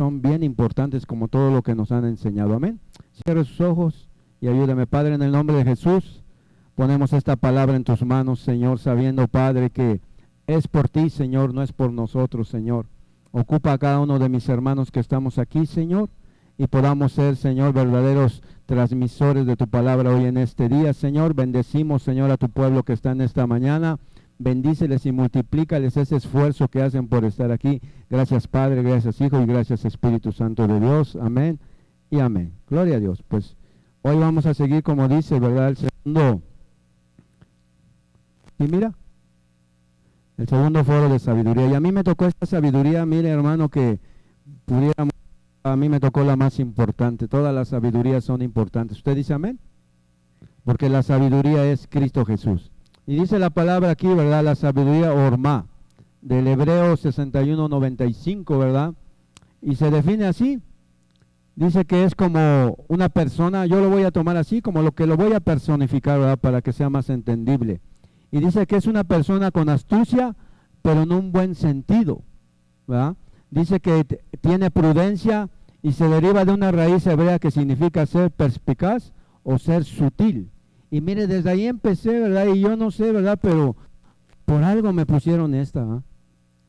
son bien importantes como todo lo que nos han enseñado. Amén. Cierre sus ojos y ayúdame, Padre, en el nombre de Jesús. Ponemos esta palabra en tus manos, Señor, sabiendo, Padre, que es por ti, Señor, no es por nosotros, Señor. Ocupa a cada uno de mis hermanos que estamos aquí, Señor, y podamos ser, Señor, verdaderos transmisores de tu palabra hoy en este día, Señor. Bendecimos, Señor, a tu pueblo que está en esta mañana. Bendíceles y multiplícales ese esfuerzo que hacen por estar aquí. Gracias, Padre, gracias, Hijo, y gracias, Espíritu Santo de Dios. Amén y amén. Gloria a Dios. Pues hoy vamos a seguir, como dice, ¿verdad? El segundo... Y mira, el segundo foro de sabiduría. Y a mí me tocó esta sabiduría, mire hermano, que pudiéramos, a mí me tocó la más importante. Todas las sabidurías son importantes. ¿Usted dice amén? Porque la sabiduría es Cristo Jesús. Y dice la palabra aquí, ¿verdad? La sabiduría orma, del Hebreo 61:95, ¿verdad? Y se define así. Dice que es como una persona, yo lo voy a tomar así, como lo que lo voy a personificar, ¿verdad? Para que sea más entendible. Y dice que es una persona con astucia, pero en un buen sentido, ¿verdad? Dice que tiene prudencia y se deriva de una raíz hebrea que significa ser perspicaz o ser sutil. Y mire, desde ahí empecé, ¿verdad? Y yo no sé, ¿verdad? Pero por algo me pusieron esta, ¿eh?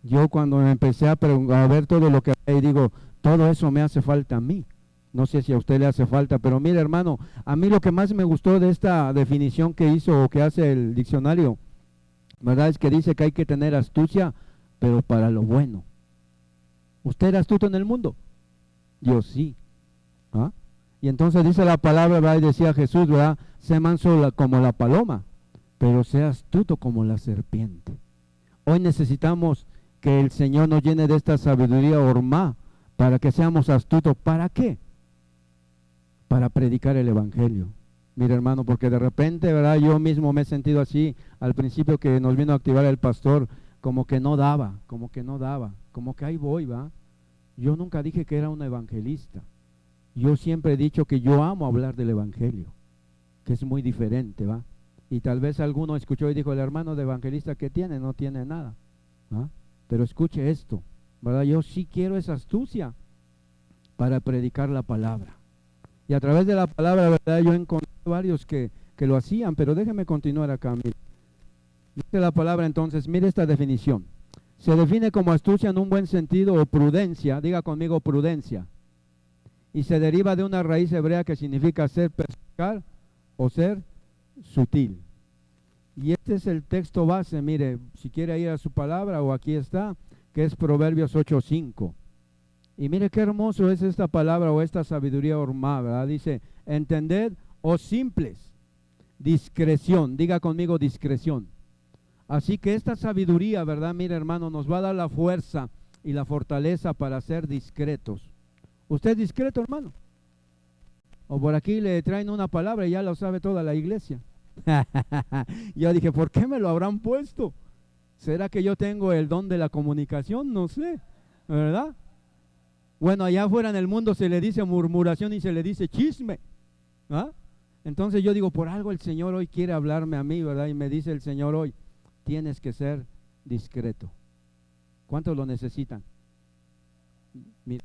Yo cuando empecé a ver todo lo que hay, digo, todo eso me hace falta a mí. No sé si a usted le hace falta, pero mire hermano, a mí lo que más me gustó de esta definición que hizo o que hace el diccionario, ¿verdad? Es que dice que hay que tener astucia, pero para lo bueno. ¿Usted era astuto en el mundo? Yo sí. ¿Ah? Y entonces dice la palabra, ¿verdad? Y decía Jesús, ¿verdad? Sé manso como la paloma, pero sea astuto como la serpiente. Hoy necesitamos que el Señor nos llene de esta sabiduría orma para que seamos astutos. ¿Para qué? Para predicar el Evangelio. Mira hermano, porque de repente, ¿verdad? Yo mismo me he sentido así al principio que nos vino a activar el pastor, como que no daba, como que ahí voy, ¿va? Yo nunca dije que era un evangelista. Yo siempre he dicho que yo amo hablar del Evangelio, que es muy diferente, ¿va? Y tal vez alguno escuchó y dijo, el hermano de evangelista que tiene, no tiene nada, ¿va? Pero escuche esto, ¿verdad? Yo sí quiero esa astucia para predicar la palabra. Y a través de la palabra, ¿verdad? Yo encontré varios que lo hacían, pero déjeme continuar acá, mire. Dice la palabra entonces, mire esta definición. Se define como astucia en un buen sentido o prudencia, diga conmigo prudencia. Y se deriva de una raíz hebrea que significa ser perspicaz o ser sutil. Y este es el texto base, mire, si quiere ir a su palabra o aquí está, que es Proverbios 8:5. Y mire qué hermoso es esta palabra o esta sabiduría orma, ¿verdad? Dice, entended, oh simples, discreción, diga conmigo discreción. Así que esta sabiduría, ¿verdad? Mire hermano, nos va a dar la fuerza y la fortaleza para ser discretos. ¿Usted es discreto, hermano? O por aquí le traen una palabra y ya lo sabe toda la iglesia. Yo dije, ¿por qué me lo habrán puesto? ¿Será que yo tengo el don de la comunicación? No sé, ¿verdad? Bueno, allá afuera en el mundo se le dice murmuración y se le dice chisme, ¿ah? Entonces yo digo, por algo el Señor hoy quiere hablarme a mí, ¿verdad? Y me dice el Señor hoy, tienes que ser discreto. ¿Cuántos lo necesitan? Mire,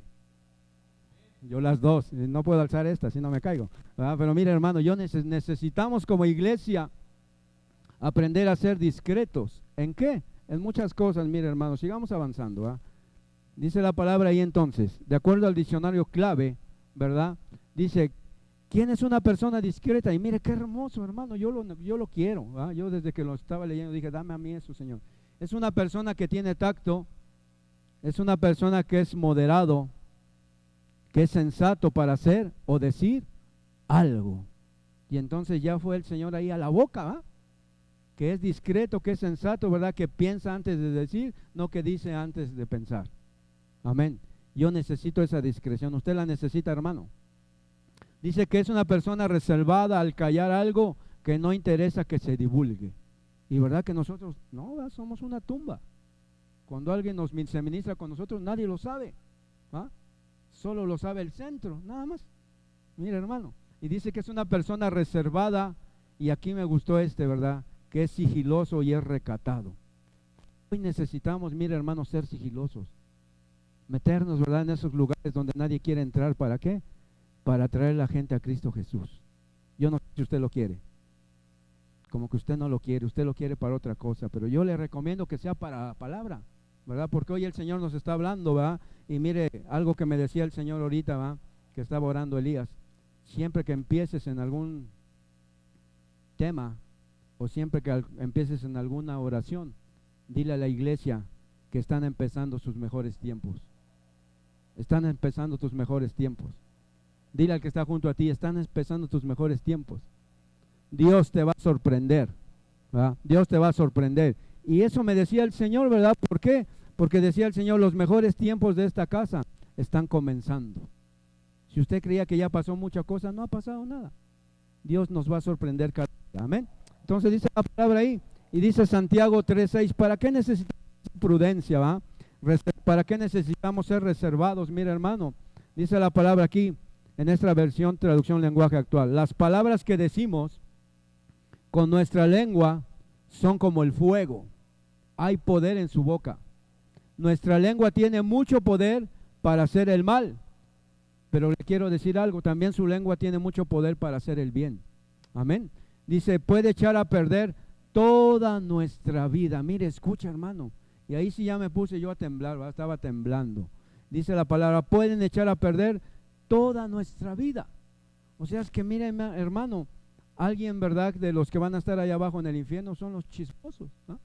yo las dos, no puedo alzar esta, si no me caigo, ¿verdad? Pero mire hermano, necesitamos como iglesia aprender a ser discretos. ¿En qué? En muchas cosas, mire hermano, sigamos avanzando, ¿verdad? Dice la palabra ahí entonces, de acuerdo al diccionario clave, ¿verdad? Dice, ¿quién es una persona discreta? Y mire qué hermoso, hermano, yo lo quiero, ¿verdad? Yo desde que lo estaba leyendo dije, dame a mí eso, Señor. Es una persona que tiene tacto, es una persona que es moderado, que es sensato para hacer o decir algo. Y entonces ya fue el Señor ahí a la boca, ¿verdad? Que es discreto, que es sensato, ¿verdad? Que piensa antes de decir, no que dice antes de pensar. Amén. Yo necesito esa discreción. ¿Usted la necesita, hermano? Dice que es una persona reservada al callar algo que no interesa que se divulgue. Y verdad que nosotros, no, ¿verdad? Somos una tumba. Cuando alguien se ministra con nosotros, nadie lo sabe, ¿ah? Solo lo sabe el centro, nada más. Mira, hermano. Y dice que es una persona reservada, y aquí me gustó ¿verdad? Que es sigiloso y es recatado. Hoy necesitamos, mira, hermano, ser sigilosos. Meternos, ¿verdad?, en esos lugares donde nadie quiere entrar. ¿Para qué? Para traer a la gente a Cristo Jesús. Yo no sé si usted lo quiere. Como que usted no lo quiere, usted lo quiere para otra cosa, pero yo le recomiendo que sea para palabra, ¿verdad? Porque hoy el Señor nos está hablando, ¿verdad? Y mire, algo que me decía el Señor ahorita, ¿verdad?, que estaba orando Elías. Siempre que empieces en algún tema, o siempre que empieces en alguna oración, dile a la iglesia que están empezando sus mejores tiempos. Están empezando tus mejores tiempos. Dile al que está junto a ti, están empezando tus mejores tiempos. Dios te va a sorprender, ¿verdad? Dios te va a sorprender. Y eso me decía el Señor, ¿verdad? ¿Por qué? Porque decía el Señor, los mejores tiempos de esta casa están comenzando. Si usted creía que ya pasó mucha cosa, no ha pasado nada. Dios nos va a sorprender cada día. Amén. Entonces dice la palabra ahí, y dice Santiago 3:6, ¿para qué necesitamos prudencia, va? ¿Para qué necesitamos ser reservados? Mira, hermano, dice la palabra aquí, en esta versión, traducción lenguaje actual, las palabras que decimos con nuestra lengua son como el fuego, hay poder en su boca. Nuestra lengua tiene mucho poder para hacer el mal, pero le quiero decir algo, también su lengua tiene mucho poder para hacer el bien. Amén. Dice, puede echar a perder toda nuestra vida. Mire, escucha, hermano, y ahí sí ya me puse yo a temblar, ¿verdad? Estaba temblando. Dice la palabra, pueden echar a perder toda nuestra vida. O sea, es que mire, hermano, alguien, ¿verdad?, de los que van a estar allá abajo en el infierno son los chismosos, ¿no?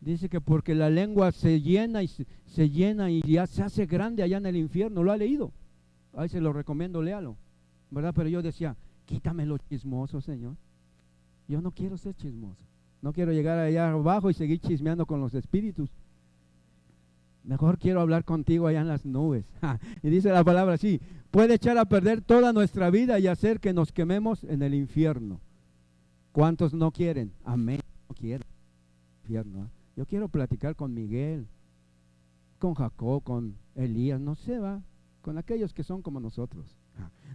Dice que porque la lengua se llena y ya se hace grande allá en el infierno. ¿Lo ha leído? Ahí se lo recomiendo, léalo, ¿verdad? Pero yo decía, quítame lo chismoso, Señor. Yo no quiero ser chismoso. No quiero llegar allá abajo y seguir chismeando con los espíritus. Mejor quiero hablar contigo allá en las nubes. Y dice la palabra así, puede echar a perder toda nuestra vida y hacer que nos quememos en el infierno. ¿Cuántos no quieren? Amén. No quiero infierno, ¿eh? Yo quiero platicar con Miguel, con Jacob, con Elías, no sé, va, con aquellos que son como nosotros.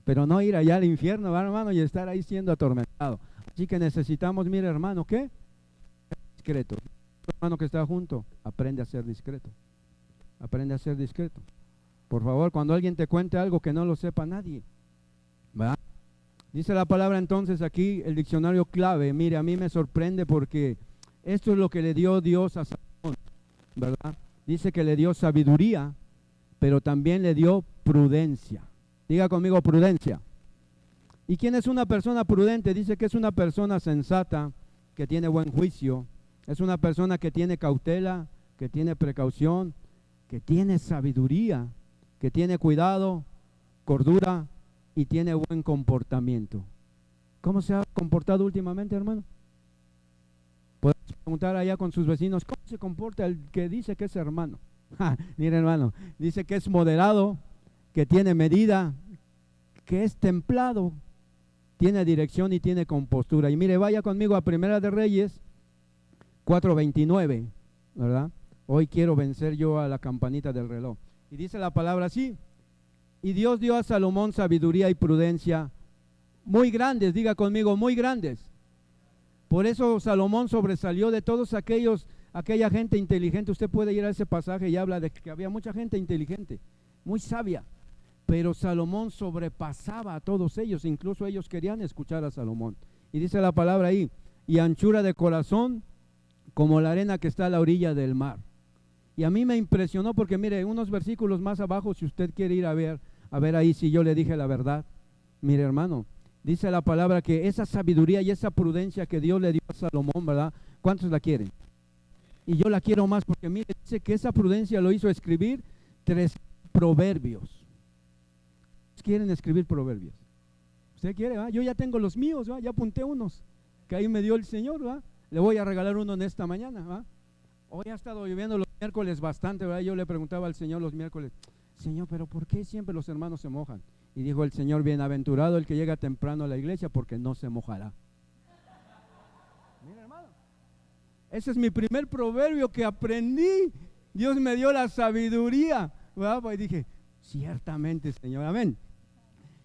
Pero no ir allá al infierno, ¿va, hermano? Y estar ahí siendo atormentado. Así que necesitamos, mire, hermano, ¿qué? Discreto. Hermano que está junto, aprende a ser discreto. Aprende a ser discreto. Por favor, cuando alguien te cuente algo que no lo sepa nadie, ¿verdad? Dice la palabra entonces aquí, el diccionario clave. Mire, a mí me sorprende porque esto es lo que le dio Dios a Salomón, ¿verdad? Dice que le dio sabiduría, pero también le dio prudencia. Diga conmigo, prudencia. ¿Y quién es una persona prudente? Dice que es una persona sensata, que tiene buen juicio, es una persona que tiene cautela, que tiene precaución, que tiene sabiduría, que tiene cuidado, cordura y tiene buen comportamiento. ¿Cómo se ha comportado últimamente, hermano? Podemos preguntar allá con sus vecinos, ¿cómo se comporta el que dice que es hermano? Mire, hermano, dice que es moderado, que tiene medida, que es templado, tiene dirección y tiene compostura. Y mire, vaya conmigo a Primera de Reyes 4:29, ¿verdad? Hoy quiero vencer yo a la campanita del reloj. Y dice la palabra así, y Dios dio a Salomón sabiduría y prudencia muy grandes, diga conmigo, muy grandes. Por eso Salomón sobresalió de todos aquella gente inteligente. Usted puede ir a ese pasaje y habla de que había mucha gente inteligente, muy sabia, pero Salomón sobrepasaba a todos ellos, incluso ellos querían escuchar a Salomón. Y dice la palabra ahí, y anchura de corazón como la arena que está a la orilla del mar. Y a mí me impresionó porque mire, unos versículos más abajo, si usted quiere ir a ver ahí si yo le dije la verdad. Mire, hermano, dice la palabra que esa sabiduría y esa prudencia que Dios le dio a Salomón, ¿verdad? ¿Cuántos la quieren? Y yo la quiero más porque mire, dice que esa prudencia lo hizo escribir 3 proverbios. ¿Quieren escribir proverbios? ¿Usted quiere? ¿Va? Yo ya tengo los míos, ¿va? Ya apunté unos que ahí me dio el Señor, ¿va? Le voy a regalar uno en esta mañana, ¿va? Hoy ha estado lloviendo los miércoles bastante, ¿verdad? Yo le preguntaba al Señor los miércoles, Señor, pero ¿por qué siempre los hermanos se mojan? Y dijo el Señor, bienaventurado el que llega temprano a la iglesia porque no se mojará. Mira, hermano, ese es mi primer proverbio que aprendí. Dios me dio la sabiduría, ¿verdad? Y dije, ciertamente, Señor, amén.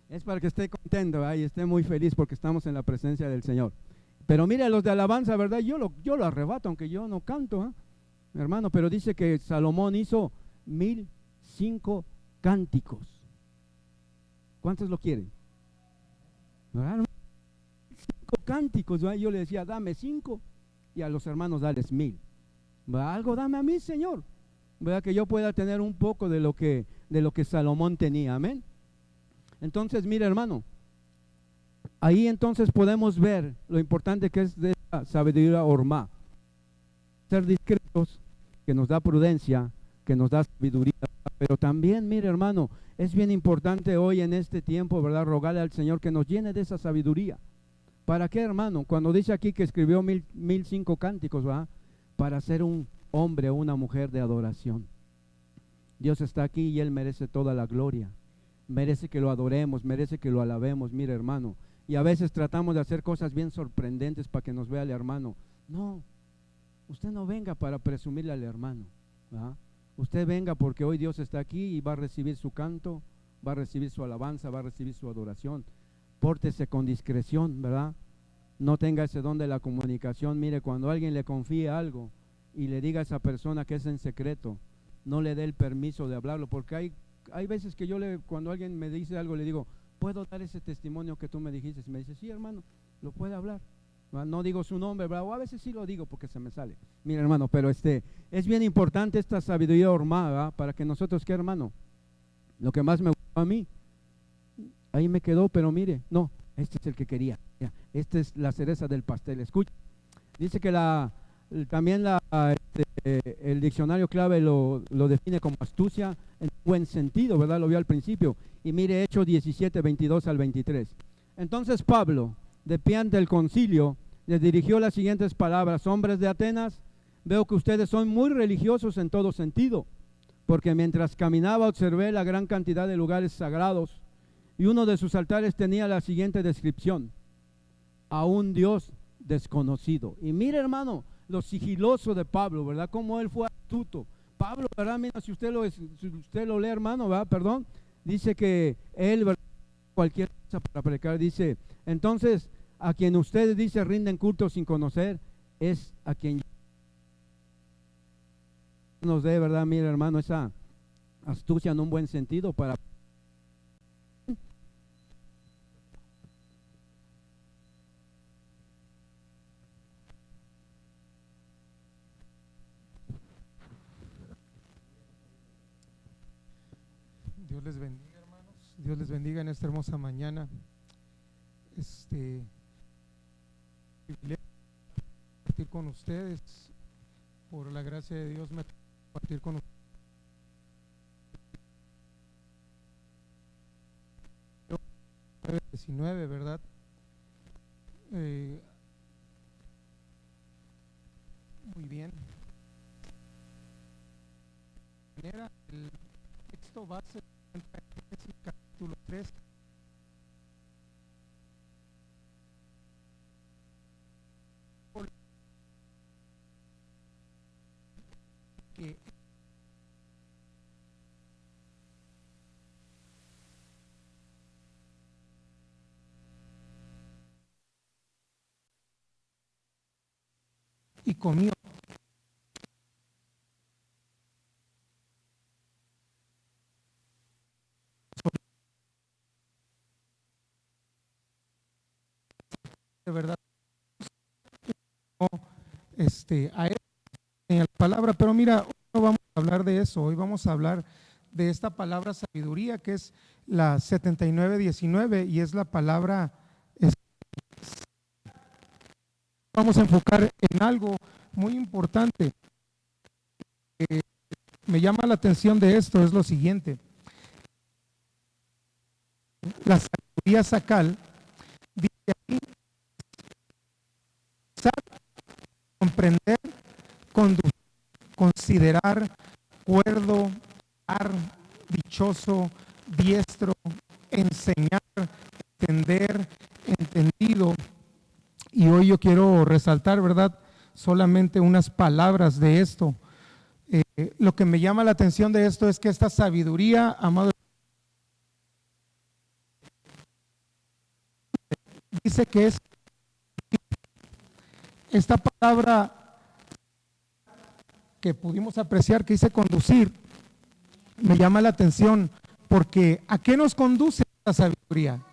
Es para que esté contento, ¿verdad? Y esté muy feliz porque estamos en la presencia del Señor. Pero mire, los de alabanza, ¿verdad? Yo lo arrebato, aunque yo no canto, ¿eh? Hermano, pero dice que Salomón hizo 1000 5 cánticos. ¿Cuántos lo quieren? ¿Verdad? 5 cánticos, ¿verdad? Yo le decía, dame 5, y a los hermanos dales 1000. ¿Verdad? Algo dame a mí, Señor, ¿verdad? Que yo pueda tener un poco de lo que Salomón tenía, amén. Entonces, mira, hermano, ahí entonces podemos ver lo importante que es de esta sabiduría ormá. Ser discretos, que nos da prudencia, que nos da sabiduría, pero también, mire, hermano, es bien importante hoy en este tiempo, ¿verdad? Rogarle al Señor que nos llene de esa sabiduría. ¿Para qué, hermano? Cuando dice aquí que escribió 1005 cánticos, ¿va? Para ser un hombre o una mujer de adoración. Dios está aquí y Él merece toda la gloria. Merece que lo adoremos, merece que lo alabemos, mire, hermano. Y a veces tratamos de hacer cosas bien sorprendentes para que nos vea el hermano. No, usted no venga para presumirle al hermano, ¿va? Usted venga porque hoy Dios está aquí y va a recibir su canto, va a recibir su alabanza, va a recibir su adoración. Pórtese con discreción, ¿verdad? No tenga ese don de la comunicación. Mire, cuando alguien le confíe algo y le diga a esa persona que es en secreto, no le dé el permiso de hablarlo, porque hay veces que cuando alguien me dice algo, le digo, ¿puedo dar ese testimonio que tú me dijiste? Y me dice, sí, hermano, lo puede hablar. No digo su nombre, ¿verdad? O a veces sí lo digo porque se me sale. Mira, hermano, pero es bien importante esta sabiduría ormada para que nosotros, ¿qué, hermano? Lo que más me gustó a mí, ahí me quedó, pero mire, no, este es el que quería. Mira, esta es la cereza del pastel. Escucha, dice que también el diccionario clave lo define como astucia en buen sentido, ¿verdad? Lo vio al principio. Y mire, Hechos 17, 22 al 23. Entonces Pablo, de pie ante el concilio, les dirigió las siguientes palabras: hombres de Atenas, veo que ustedes son muy religiosos en todo sentido, porque mientras caminaba observé la gran cantidad de lugares sagrados, y uno de sus altares tenía la siguiente descripción: a un Dios desconocido. Y mire, hermano, lo sigiloso de Pablo, ¿verdad? Como él fue astuto. Pablo, ¿verdad? Mira, si usted lo lee, hermano, ¿verdad? Perdón, dice que él, ¿verdad? Cualquier cosa para predicar, dice, entonces, a quien ustedes dice rinden culto sin conocer, es a quien nos dé, ¿verdad? Mira, hermano, esa astucia en un buen sentido para Dios les bendiga, hermanos. Dios les bendiga en esta hermosa mañana. Privilegio compartir con ustedes. Por la gracia de Dios me compartir con ustedes. 19, ¿verdad? Muy bien. El texto base del capítulo 3. Que y comió. De verdad, a él en la palabra, pero mira, hoy no vamos a hablar de eso. Hoy vamos a hablar de esta palabra sabiduría, que es la 79:19, y es la palabra. Vamos a enfocar en algo muy importante. Me llama la atención de esto, es lo siguiente: la sabiduría sacal dice aquí, comprender, conducir, considerar, cuerdo, dar, dichoso, diestro, enseñar, entender, entendido. Y hoy yo quiero resaltar, ¿verdad?, solamente unas palabras de esto. Lo que me llama la atención de esto es que esta sabiduría, amado, dice que es esta palabra que pudimos apreciar, que dice conducir, me llama la atención porque ¿a qué nos conduce la sabiduría?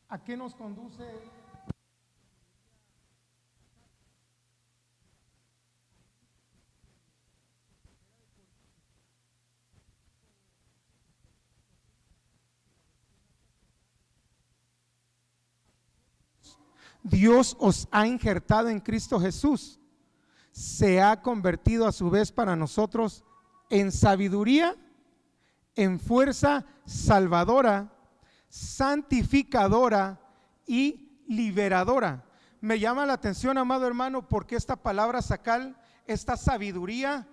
¿A qué nos conduce? Dios os ha injertado en Cristo Jesús, se ha convertido a su vez para nosotros en sabiduría, en fuerza salvadora, santificadora y liberadora. Me llama la atención, amado hermano, porque esta palabra sacal, esta sabiduría,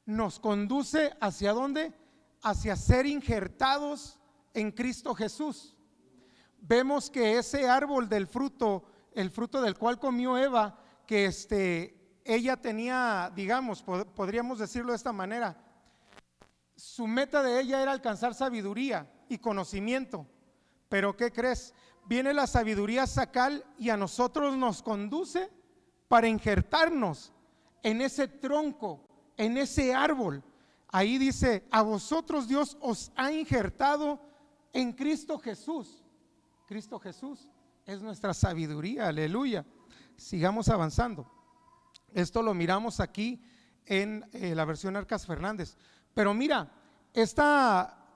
nos conduce ¿hacia dónde? Hacia ser injertados en Cristo Jesús. Vemos que ese árbol del fruto, el fruto del cual comió Eva, que ella tenía, digamos, podríamos decirlo de esta manera, su meta de ella era alcanzar sabiduría y conocimiento. Pero ¿qué crees? Viene la sabiduría sacal y a nosotros nos conduce para injertarnos en ese tronco, en ese árbol. Ahí dice, a vosotros Dios os ha injertado en Cristo Jesús. Cristo Jesús es nuestra sabiduría, aleluya. Sigamos avanzando. Esto lo miramos aquí en la versión Arcas Fernández. Pero mira,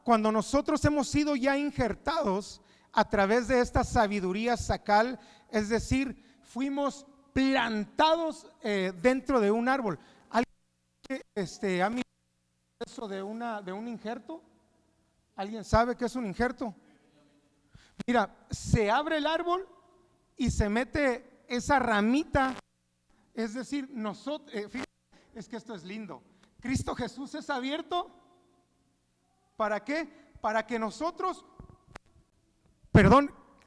cuando nosotros hemos sido ya injertados a través de esta sabiduría sacal, es decir, fuimos plantados dentro de un árbol. ¿Alguien ha mirado eso de un injerto? ¿Alguien sabe qué es un injerto? Mira, se abre el árbol y se mete esa ramita, es decir, nosotros, fíjate, es que esto es lindo. Cristo Jesús es abierto, ¿para qué? Para que nosotros,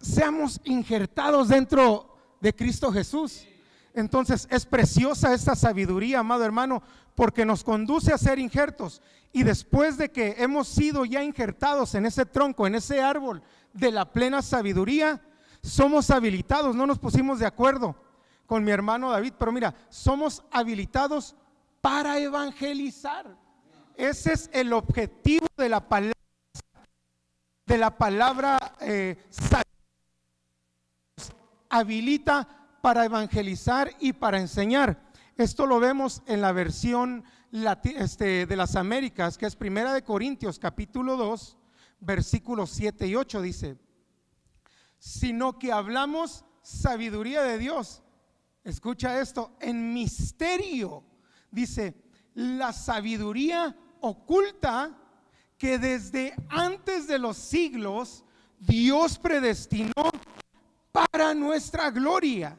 seamos injertados dentro de Cristo Jesús. Entonces es preciosa esta sabiduría, amado hermano, porque nos conduce a ser injertos. Y después de que hemos sido ya injertados en ese tronco, en ese árbol de la plena sabiduría, somos habilitados. No nos pusimos de acuerdo con mi hermano David, pero mira, somos habilitados para evangelizar. Ese es el objetivo de la palabra habilita para evangelizar y para enseñar. Esto lo vemos en la versión de las Américas, que es Primera de Corintios capítulo 2 versículos 7 y 8. Dice, sino que hablamos sabiduría de Dios. Escucha esto, en misterio. Dice, la sabiduría oculta que desde antes de los siglos Dios predestinó para nuestra gloria.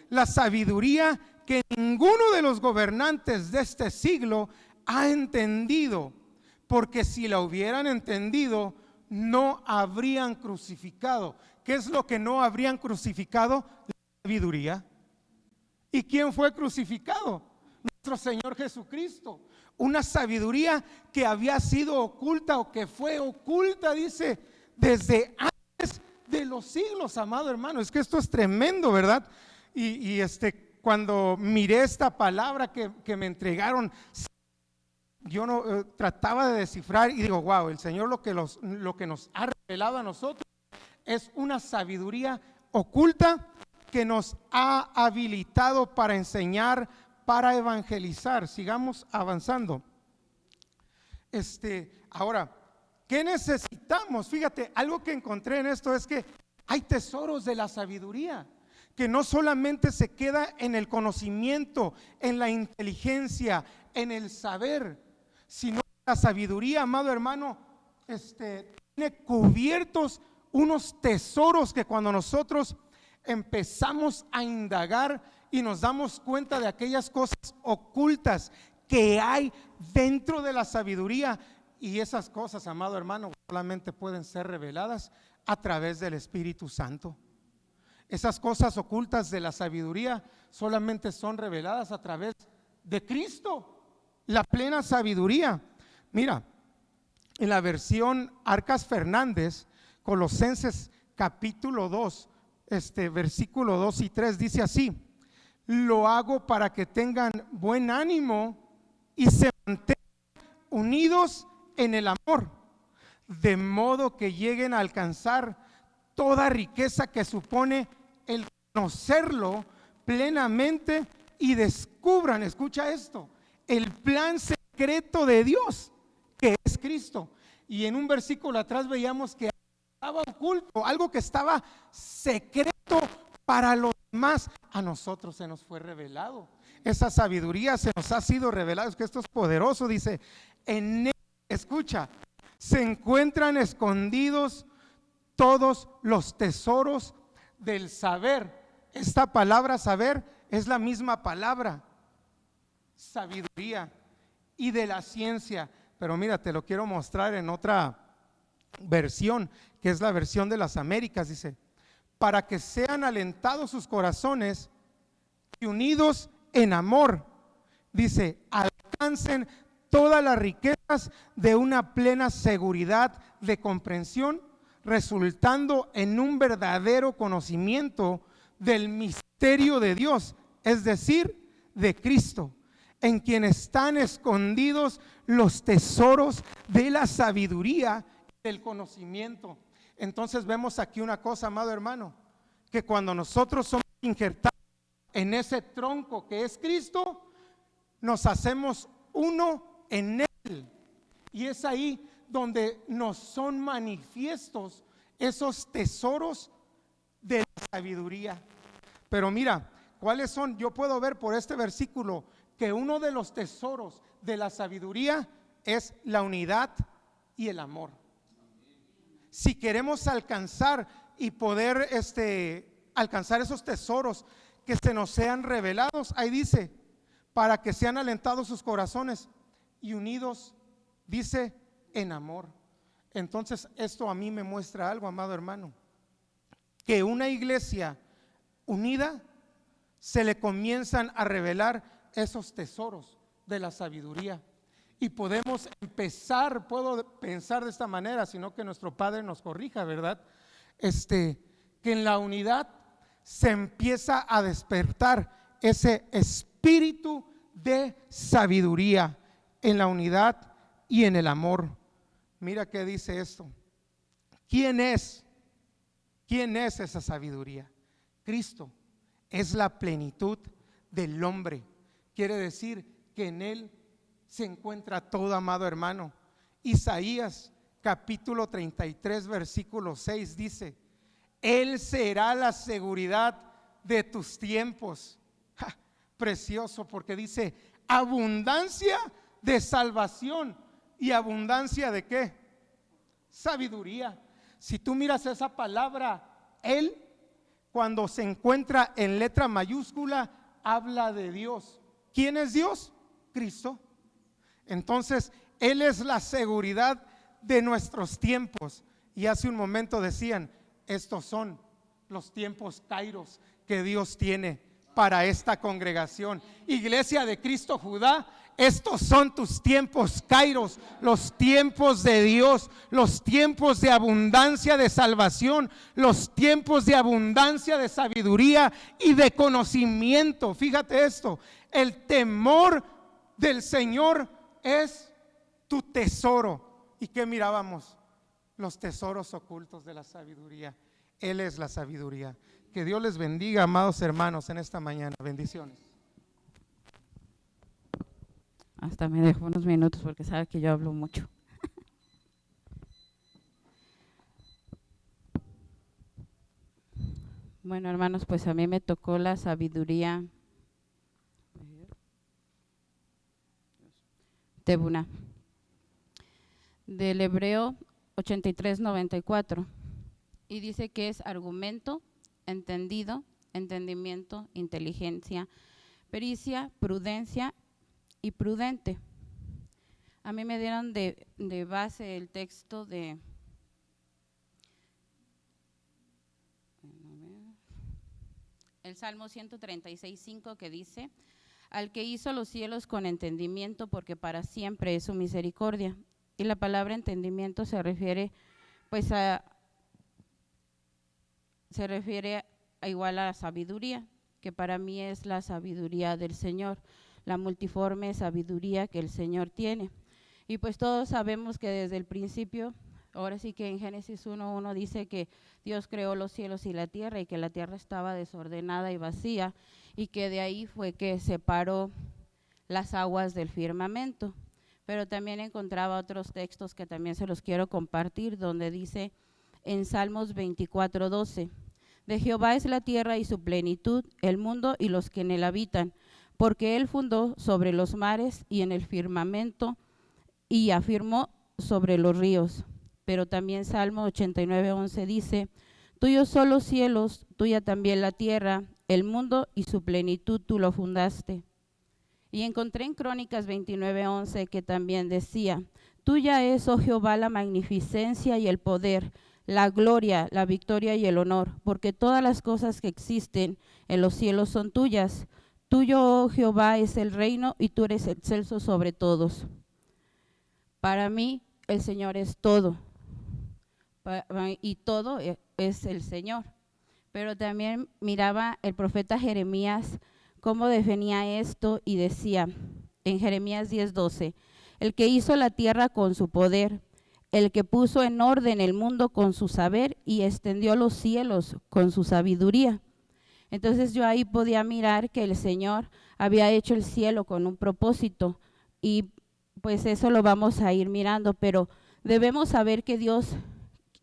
La sabiduría que ninguno de los gobernantes de este siglo ha entendido, porque si la hubieran entendido, no habrían crucificado. ¿Qué es lo que no habrían crucificado? La sabiduría. ¿Y quién fue crucificado? Nuestro Señor Jesucristo. Una sabiduría que había sido oculta, o que fue oculta, dice, desde antes de los siglos, amado hermano. Es que esto es tremendo, ¿verdad? Y cuando miré esta palabra que me entregaron, yo no trataba de descifrar y digo, wow, el Señor lo que nos ha revelado a nosotros es una sabiduría oculta que nos ha habilitado para enseñar, para evangelizar. Sigamos avanzando. Ahora, ¿qué necesitamos? Fíjate, algo que encontré en esto es que hay tesoros de la sabiduría que no solamente se queda en el conocimiento, en la inteligencia, en el saber, sino la sabiduría, amado hermano, tiene cubiertos unos tesoros que cuando nosotros empezamos a indagar y nos damos cuenta de aquellas cosas ocultas que hay dentro de la sabiduría, y esas cosas, amado hermano, solamente pueden ser reveladas a través del Espíritu Santo. Esas cosas ocultas de la sabiduría solamente son reveladas a través de Cristo, la plena sabiduría. Mira, en la versión Arcas Fernández, Colosenses capítulo 2, versículo 2 y 3 dice así: lo hago para que tengan buen ánimo y se mantengan unidos en el amor, de modo que lleguen a alcanzar toda riqueza que supone el conocerlo plenamente y descubran, escucha esto, el plan secreto de Dios, que es Cristo. Y en un versículo atrás veíamos que estaba oculto, algo que estaba secreto para los demás, a nosotros se nos fue revelado. Esa sabiduría se nos ha sido revelada. Es que esto es poderoso. Dice, en él, escucha, se encuentran escondidos todos los tesoros del saber. Esta palabra saber es la misma palabra sabiduría y de la ciencia. Pero mira, te lo quiero mostrar en otra versión, que es la versión de las Américas. Dice, para que sean alentados sus corazones y unidos en amor, dice, alcancen todas las riquezas de una plena seguridad de comprensión, resultando en un verdadero conocimiento del misterio de Dios, es decir, de Cristo, en quien están escondidos los tesoros de la sabiduría y del conocimiento. Entonces vemos aquí una cosa, amado hermano, que cuando nosotros somos injertados en ese tronco que es Cristo, nos hacemos uno en Él, y es ahí donde nos son manifiestos esos tesoros de la sabiduría. Pero mira, ¿cuáles son? Yo puedo ver por este versículo que uno de los tesoros de la sabiduría es la unidad y el amor. Si queremos alcanzar y poder alcanzar esos tesoros que se nos sean revelados, ahí dice, para que sean alentados sus corazones y unidos, dice, en amor. Entonces esto a mí me muestra algo, amado hermano, que una iglesia unida se le comienzan a revelar esos tesoros de la sabiduría, y podemos empezar, puedo pensar de esta manera, sino que nuestro Padre nos corrija, ¿verdad? Que en la unidad se empieza a despertar ese espíritu de sabiduría, en la unidad y en el amor. Mira qué dice esto. ¿Quién es esa sabiduría? Cristo es la plenitud del hombre. Quiere decir que en Él se encuentra todo, amado hermano. Isaías capítulo 33 versículo 6 dice, Él será la seguridad de tus tiempos. Precioso, porque dice abundancia de salvación. ¿Y abundancia de qué? Sabiduría. Si tú miras esa palabra, Él, cuando se encuentra en letra mayúscula, habla de Dios. ¿Quién es Dios? Cristo. Entonces, Él es la seguridad de nuestros tiempos. Y hace un momento decían, estos son los tiempos kairos que Dios tiene para esta congregación. Iglesia de Cristo Judá, estos son tus tiempos kairos, los tiempos de Dios, los tiempos de abundancia de salvación, los tiempos de abundancia de sabiduría y de conocimiento. Fíjate esto, el temor del Señor es tu tesoro. ¿Y qué mirábamos? Los tesoros ocultos de la sabiduría. Él es la sabiduría. Que Dios les bendiga, amados hermanos, en esta mañana. Bendiciones. Hasta me dejo unos minutos porque sabe que yo hablo mucho. Bueno, hermanos, pues a mí me tocó la sabiduría Tebuna, del Hebreo 83:94, y dice que es argumento, entendido, entendimiento, inteligencia, pericia, prudencia y prudente. A mí me dieron de base el texto de el Salmo 136:5, que dice: al que hizo los cielos con entendimiento, porque para siempre es su misericordia. Y la palabra entendimiento se refiere a igual a la sabiduría, que para mí es la sabiduría del Señor, la multiforme sabiduría que el Señor tiene. Y pues todos sabemos que desde el principio, ahora sí que en Génesis 1:1 dice que Dios creó los cielos y la tierra y que la tierra estaba desordenada y vacía y que de ahí fue que separó las aguas del firmamento. Pero también encontraba otros textos que también se los quiero compartir, donde dice en Salmos 24:12, de Jehová es la tierra y su plenitud, el mundo y los que en él habitan, porque él fundó sobre los mares y en el firmamento y afirmó sobre los ríos. Pero también Salmo 89:11 dice, tuyos son los cielos, tuya también la tierra, el mundo y su plenitud tú lo fundaste. Y encontré en Crónicas 29:11 que también decía, tuya es, oh Jehová, la magnificencia y el poder, la gloria, la victoria y el honor, porque todas las cosas que existen en los cielos son tuyas. Tuyo, oh Jehová, es el reino y tú eres excelso sobre todos. Para mí, el Señor es todo, y todo es el Señor. Pero también miraba el profeta Jeremías cómo definía esto y decía en Jeremías 10:12, el que hizo la tierra con su poder, el que puso en orden el mundo con su saber y extendió los cielos con su sabiduría. Entonces yo ahí podía mirar que el Señor había hecho el cielo con un propósito y pues eso lo vamos a ir mirando, pero debemos saber que Dios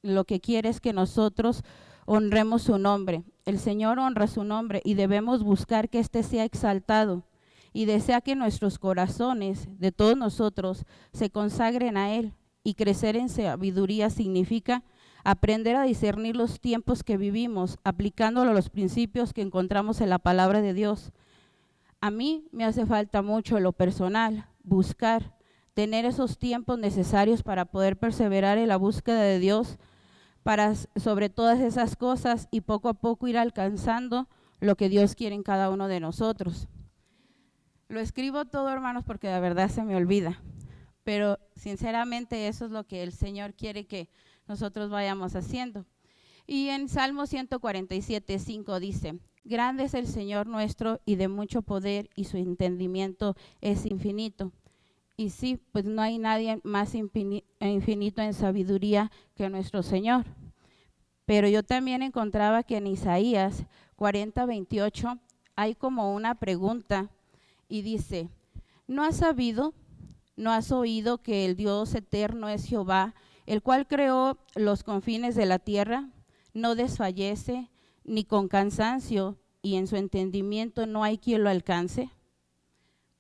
lo que quiere es que nosotros honremos su nombre. El Señor honra su nombre y debemos buscar que éste sea exaltado y desea que nuestros corazones de todos nosotros se consagren a Él. Y crecer en sabiduría significa aprender a discernir los tiempos que vivimos, aplicándolo a los principios que encontramos en la palabra de Dios. A mí me hace falta mucho en lo personal, buscar, tener esos tiempos necesarios para poder perseverar en la búsqueda de Dios, para sobre todas esas cosas y poco a poco ir alcanzando lo que Dios quiere en cada uno de nosotros. Lo escribo todo, hermanos, porque de verdad se me olvida, pero sinceramente eso es lo que el Señor quiere que nosotros vayamos haciendo. Y en Salmo 147:5 dice, grande es el Señor nuestro y de mucho poder y su entendimiento es infinito. Y sí, pues no hay nadie más infinito en sabiduría que nuestro Señor. Pero yo también encontraba que en Isaías 40:28 hay como una pregunta y dice, ¿no has sabido, no has oído que el Dios eterno es Jehová, el cual creó los confines de la tierra? No desfallece ni con cansancio y en su entendimiento no hay quien lo alcance.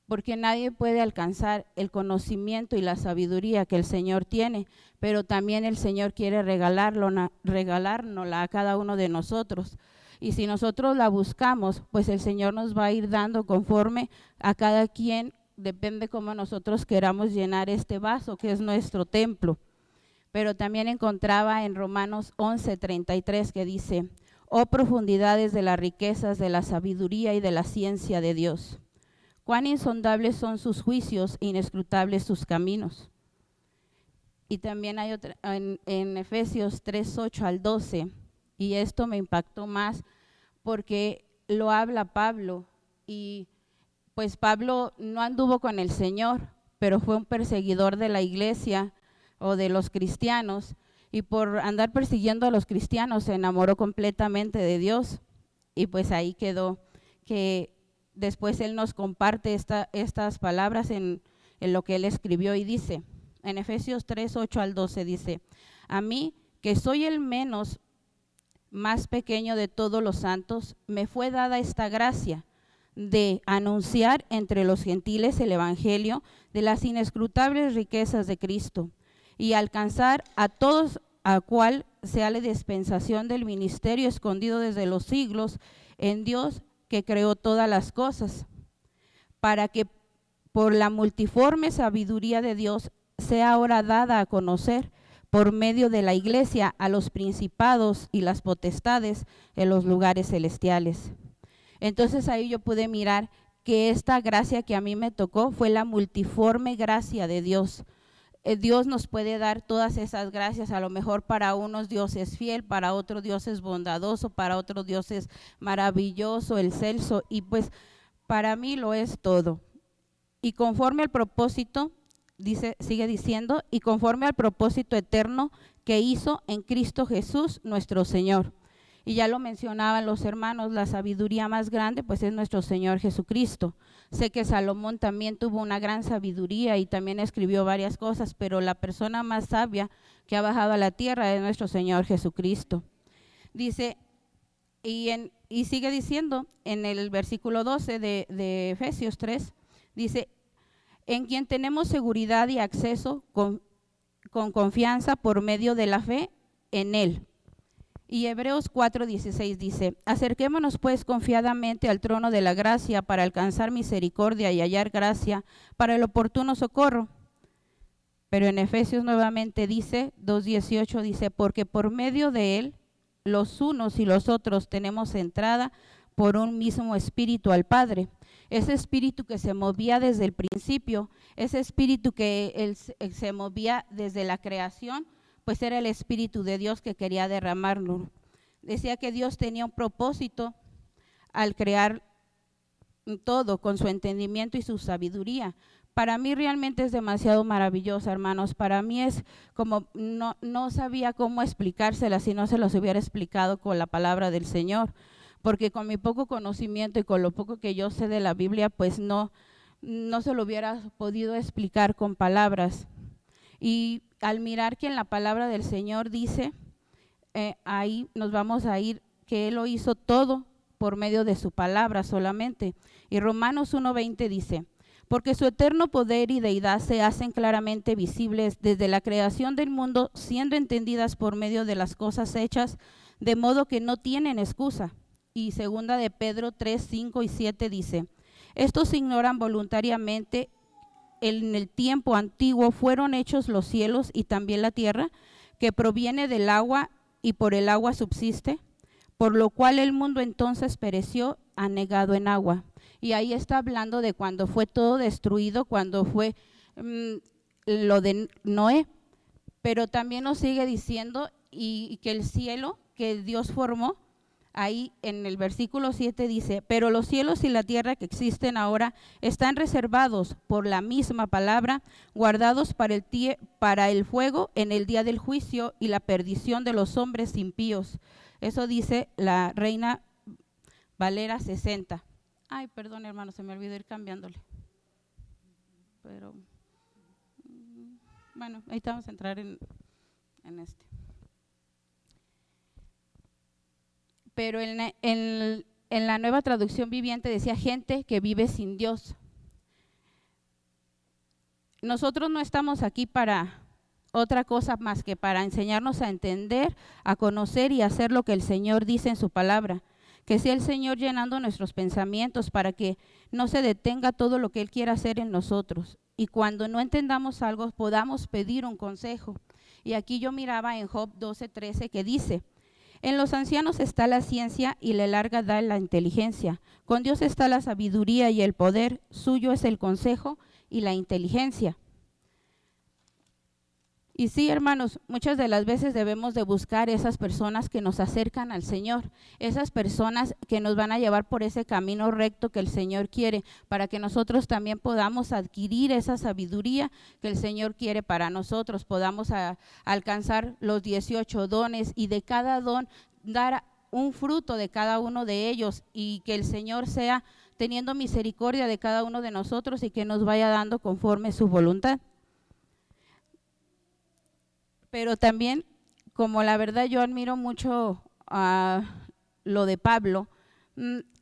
Porque nadie puede alcanzar el conocimiento y la sabiduría que el Señor tiene, pero también el Señor quiere regalárnosla a cada uno de nosotros. Y si nosotros la buscamos, pues el Señor nos va a ir dando conforme a cada quien, depende cómo nosotros queramos llenar este vaso, que es nuestro templo. Pero también encontraba en Romanos 11:33 que dice, oh profundidades de las riquezas, de la sabiduría y de la ciencia de Dios. Cuán insondables son sus juicios, inescrutables sus caminos. Y también hay otra, en Efesios 3:8-12, y esto me impactó más porque lo habla Pablo, y pues Pablo no anduvo con el Señor, pero fue un perseguidor de la iglesia o de los cristianos, y por andar persiguiendo a los cristianos se enamoró completamente de Dios, y pues ahí quedó que después él nos comparte estas palabras en lo que él escribió y dice, en Efesios 3:8-12 dice, a mí que soy el más pequeño de todos los santos, me fue dada esta gracia de anunciar entre los gentiles el evangelio de las inescrutables riquezas de Cristo y alcanzar a todos a cual sea la dispensación del ministerio escondido desde los siglos en Dios que creó todas las cosas, para que por la multiforme sabiduría de Dios sea ahora dada a conocer por medio de la iglesia a los principados y las potestades en los lugares celestiales. Entonces ahí yo pude mirar que esta gracia que a mí me tocó fue la multiforme gracia de Dios. Dios nos puede dar todas esas gracias, a lo mejor para unos Dios es fiel, para otros Dios es bondadoso, para otros Dios es maravilloso, excelso, y pues para mí lo es todo. Y conforme al propósito sigue diciendo, y conforme al propósito eterno que hizo en Cristo Jesús nuestro Señor. Y ya lo mencionaban los hermanos, la sabiduría más grande pues es nuestro Señor Jesucristo. Sé que Salomón también tuvo una gran sabiduría y también escribió varias cosas, pero la persona más sabia que ha bajado a la tierra es nuestro Señor Jesucristo. Dice, y sigue diciendo en el versículo 12 de Efesios 3, dice, en quien tenemos seguridad y acceso con confianza por medio de la fe en Él. Y Hebreos 4:16 dice, acerquémonos pues confiadamente al trono de la gracia para alcanzar misericordia y hallar gracia para el oportuno socorro. Pero en Efesios nuevamente dice, 2:18 dice, porque por medio de Él, los unos y los otros tenemos entrada por un mismo espíritu al Padre. Ese espíritu que se movía desde el principio, ese espíritu que él se movía desde la creación, pues era el Espíritu de Dios que quería derramarlo. Decía que Dios tenía un propósito al crear todo con su entendimiento y su sabiduría. Para mí realmente es demasiado maravillosa, hermanos. Para mí es como, no sabía cómo explicársela si no se los hubiera explicado con la palabra del Señor. Porque con mi poco conocimiento y con lo poco que yo sé de la Biblia, pues no se lo hubiera podido explicar con palabras. Y al mirar que en la palabra del Señor dice, ahí nos vamos a ir, que Él lo hizo todo por medio de su palabra solamente. Y Romanos 1:20 dice, porque su eterno poder y deidad se hacen claramente visibles desde la creación del mundo, siendo entendidas por medio de las cosas hechas, de modo que no tienen excusa. Y segunda de Pedro 3:5 y 7 dice, estos ignoran voluntariamente en el tiempo antiguo fueron hechos los cielos y también la tierra, que proviene del agua y por el agua subsiste, por lo cual el mundo entonces pereció anegado en agua. Y ahí está hablando de cuando fue todo destruido, cuando fue lo de Noé, pero también nos sigue diciendo y que el cielo que Dios formó, ahí en el versículo 7 dice, pero los cielos y la tierra que existen ahora están reservados por la misma palabra, guardados para el fuego en el día del juicio y la perdición de los hombres impíos. Eso dice la Reina Valera 60. Ay, perdón, hermano, se me olvidó ir cambiándole. Pero, bueno, ahí vamos a entrar en este. Pero en la Nueva Traducción Viviente decía gente que vive sin Dios. Nosotros no estamos aquí para otra cosa más que para enseñarnos a entender, a conocer y hacer lo que el Señor dice en su palabra. Que sea el Señor llenando nuestros pensamientos para que no se detenga todo lo que Él quiera hacer en nosotros. Y cuando no entendamos algo, podamos pedir un consejo. Y aquí yo miraba en Job 12:13 que dice, en los ancianos está la ciencia y la larga da la inteligencia. Con Dios está la sabiduría y el poder, suyo es el consejo y la inteligencia. Y sí, hermanos, muchas de las veces debemos de buscar esas personas que nos acercan al Señor, esas personas que nos van a llevar por ese camino recto que el Señor quiere, para que nosotros también podamos adquirir esa sabiduría que el Señor quiere para nosotros, podamos alcanzar los 18 dones y de cada don dar un fruto de cada uno de ellos y que el Señor sea teniendo misericordia de cada uno de nosotros y que nos vaya dando conforme su voluntad. Pero también, como la verdad yo admiro mucho lo de Pablo,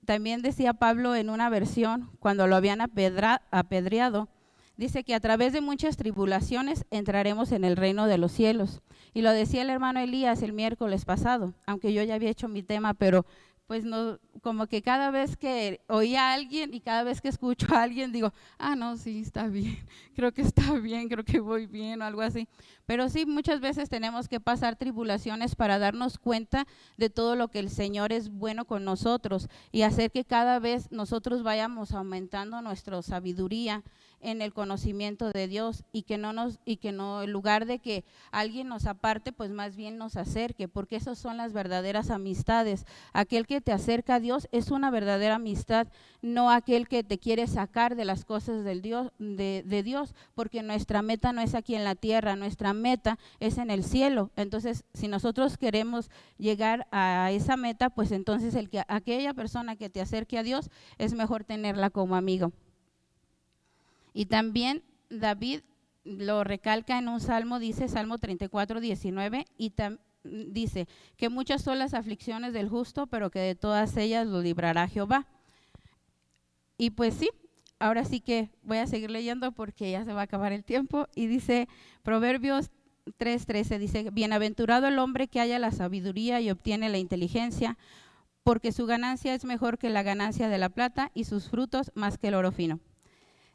también decía Pablo en una versión, cuando lo habían apedreado, dice que a través de muchas tribulaciones entraremos en el reino de los cielos. Y lo decía el hermano Elías el miércoles pasado, aunque yo ya había hecho mi tema, pero pues no, como que cada vez que oía a alguien y cada vez que escucho a alguien digo, no, sí, está bien, creo que voy bien o algo así. Pero sí, muchas veces tenemos que pasar tribulaciones para darnos cuenta de todo lo que el Señor es bueno con nosotros y hacer que cada vez nosotros vayamos aumentando nuestra sabiduría en el conocimiento de Dios y que no en lugar de que alguien nos aparte, pues más bien nos acerque, porque esas son las verdaderas amistades. Aquel que te acerca a Dios es una verdadera amistad, no aquel que te quiere sacar de las cosas del Dios, de Dios, porque nuestra meta no es aquí en la tierra, nuestra meta es en el cielo. Entonces, si nosotros queremos llegar a esa meta, pues entonces aquella persona que te acerque a Dios es mejor tenerla como amigo. Y también David lo recalca en un salmo, dice Salmo 34, 19, y dice que muchas son las aflicciones del justo, pero que de todas ellas lo librará Jehová. Y pues sí, ahora sí que voy a seguir leyendo porque ya se va a acabar el tiempo. Y dice Proverbios 3:13, dice: bienaventurado el hombre que halla la sabiduría y obtiene la inteligencia, porque su ganancia es mejor que la ganancia de la plata y sus frutos más que el oro fino.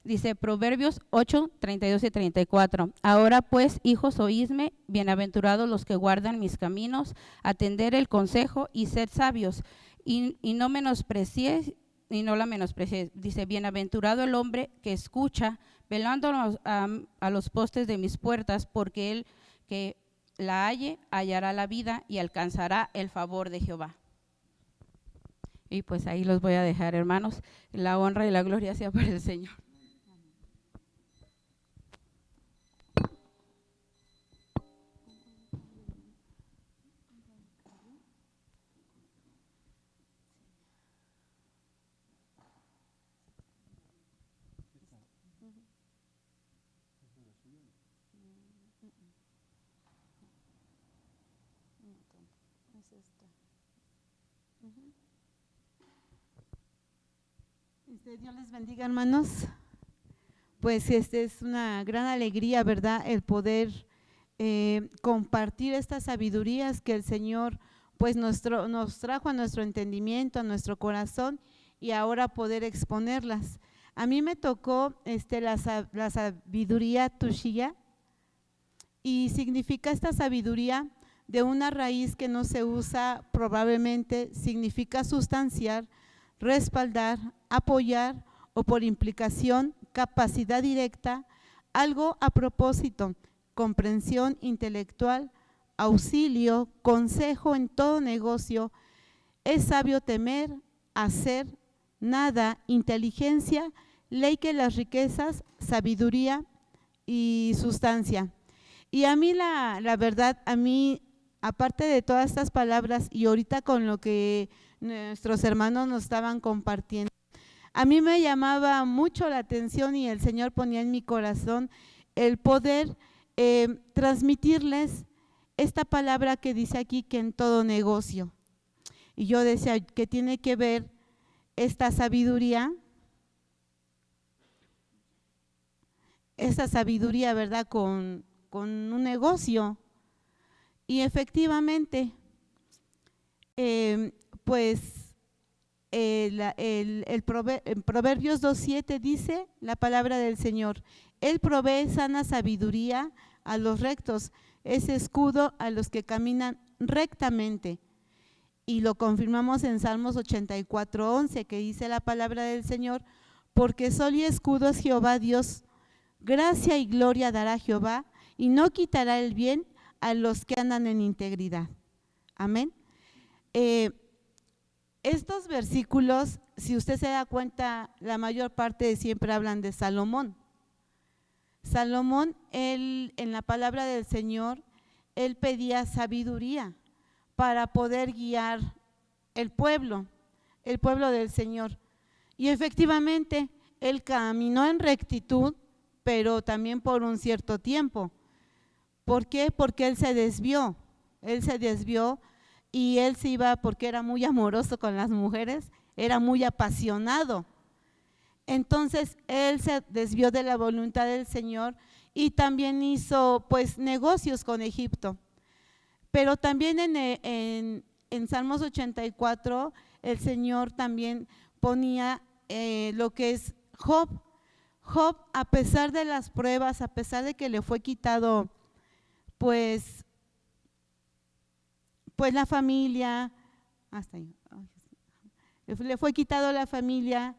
Dice Proverbios 8, 32 y 34, ahora pues, hijos, oídme, bienaventurados los que guardan mis caminos, atender el consejo y sed sabios, y no menospreciéis, y no la menospreciéis. Dice, bienaventurado el hombre que escucha, velando a los postes de mis puertas, porque él que la halle, hallará la vida y alcanzará el favor de Jehová. Y pues ahí los voy a dejar, hermanos. La honra y la gloria sea para el Señor. Dios les bendiga, hermanos. Pues es una gran alegría, ¿verdad?, el poder compartir estas sabidurías que el Señor pues nos trajo a nuestro entendimiento, a nuestro corazón, y ahora poder exponerlas. A mí me tocó la sabiduría tushia, y significa esta sabiduría de una raíz que no se usa probablemente, significa sustanciar, respaldar, apoyar o por implicación, capacidad directa, algo a propósito, comprensión intelectual, auxilio, consejo en todo negocio, es sabio temer, hacer, nada, inteligencia, ley que las riquezas, sabiduría y sustancia. Y a mí la verdad, a mí, aparte de todas estas palabras y ahorita con lo que nuestros hermanos nos estaban compartiendo, a mí me llamaba mucho la atención y el Señor ponía en mi corazón el poder transmitirles esta palabra que dice aquí, que en todo negocio. Y yo decía, que tiene que ver esta sabiduría, ¿verdad?, con un negocio. Y efectivamente, pues en Proverbios 2:7 dice la palabra del Señor: Él provee sana sabiduría a los rectos, es escudo a los que caminan rectamente. Y lo confirmamos en Salmos 84:11, que dice la palabra del Señor: porque sol y escudo es Jehová Dios, gracia y gloria dará Jehová, y no quitará el bien a los que andan en integridad. Amén. Estos versículos, si usted se da cuenta, la mayor parte siempre hablan de Salomón. Salomón, él, en la palabra del Señor, él pedía sabiduría para poder guiar el pueblo del Señor. Y efectivamente, él caminó en rectitud, pero también por un cierto tiempo. ¿Por qué? Porque él se desvió y él se iba, porque era muy amoroso con las mujeres, era muy apasionado. Entonces él se desvió de la voluntad del Señor y también hizo pues negocios con Egipto. Pero también en Salmos 84 el Señor también ponía lo que es Job. Job, a pesar de las pruebas, a pesar de que le fue quitado pues la familia, le fue quitado la familia,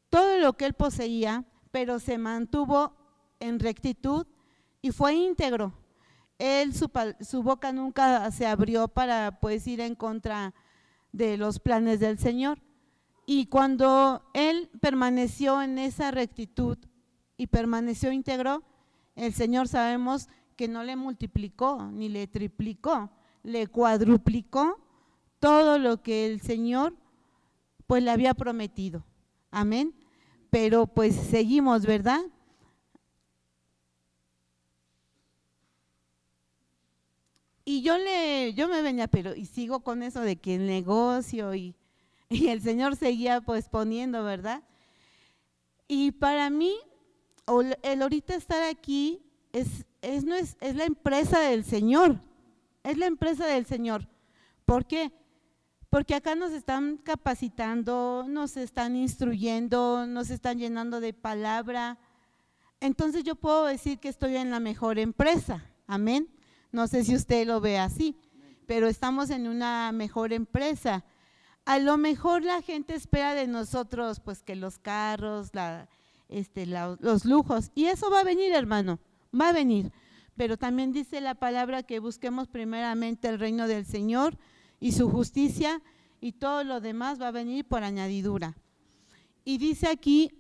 todo lo que él poseía, pero se mantuvo en rectitud y fue íntegro. Él, su boca nunca se abrió para pues ir en contra de los planes del Señor. Y cuando él permaneció en esa rectitud y permaneció íntegro, el Señor sabemos que no le multiplicó ni le triplicó, le cuadruplicó todo lo que el Señor pues le había prometido. Amén. Pero pues seguimos, ¿verdad? Y yo me venía, pero y sigo con eso de que el negocio y el Señor seguía pues poniendo, ¿verdad? Y para mí, el ahorita estar aquí es la empresa del Señor, es la empresa del Señor. ¿Por qué? Porque acá nos están capacitando, nos están instruyendo, nos están llenando de palabra. Entonces yo puedo decir que estoy en la mejor empresa, amén. No sé si usted lo ve así, pero estamos en una mejor empresa. A lo mejor la gente espera de nosotros pues que los carros, los lujos, y eso va a venir, hermano, va a venir. Pero también dice la palabra que busquemos primeramente el reino del Señor y su justicia, y todo lo demás va a venir por añadidura. Y dice aquí,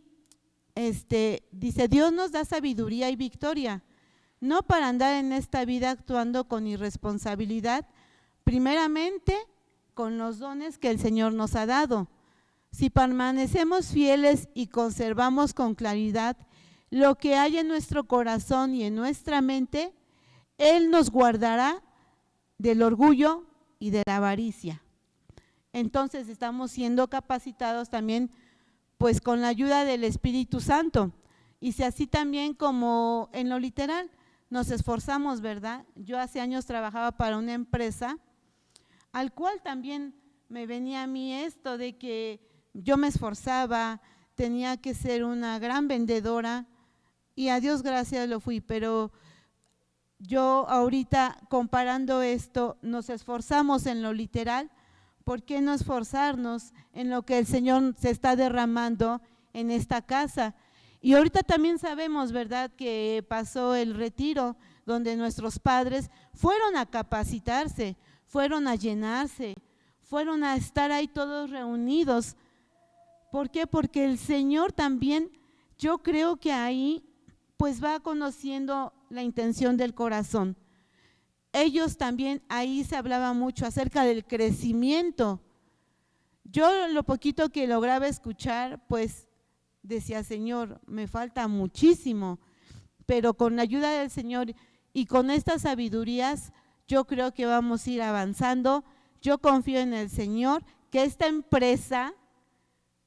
dice, Dios nos da sabiduría y victoria, no para andar en esta vida actuando con irresponsabilidad, primeramente con los dones que el Señor nos ha dado. Si permanecemos fieles y conservamos con claridad lo que hay en nuestro corazón y en nuestra mente, Él nos guardará del orgullo y de la avaricia. Entonces estamos siendo capacitados también pues con la ayuda del Espíritu Santo, y si así también como en lo literal nos esforzamos, ¿verdad? Yo hace años trabajaba para una empresa al cual también me venía a mí esto de que yo me esforzaba, tenía que ser una gran vendedora, y a Dios gracias lo fui, pero yo ahorita comparando esto, nos esforzamos en lo literal. ¿Por qué no esforzarnos en lo que el Señor se está derramando en esta casa? Y ahorita también sabemos, ¿verdad?, que pasó el retiro donde nuestros padres fueron a capacitarse, fueron a llenarse, fueron a estar ahí todos reunidos. ¿Por qué? Porque el Señor también, yo creo que ahí pues va conociendo la intención del corazón. Ellos también, ahí se hablaba mucho acerca del crecimiento. Yo lo poquito que lograba escuchar, pues decía, Señor, me falta muchísimo, pero con la ayuda del Señor y con estas sabidurías, yo creo que vamos a ir avanzando. Yo confío en el Señor, que esta empresa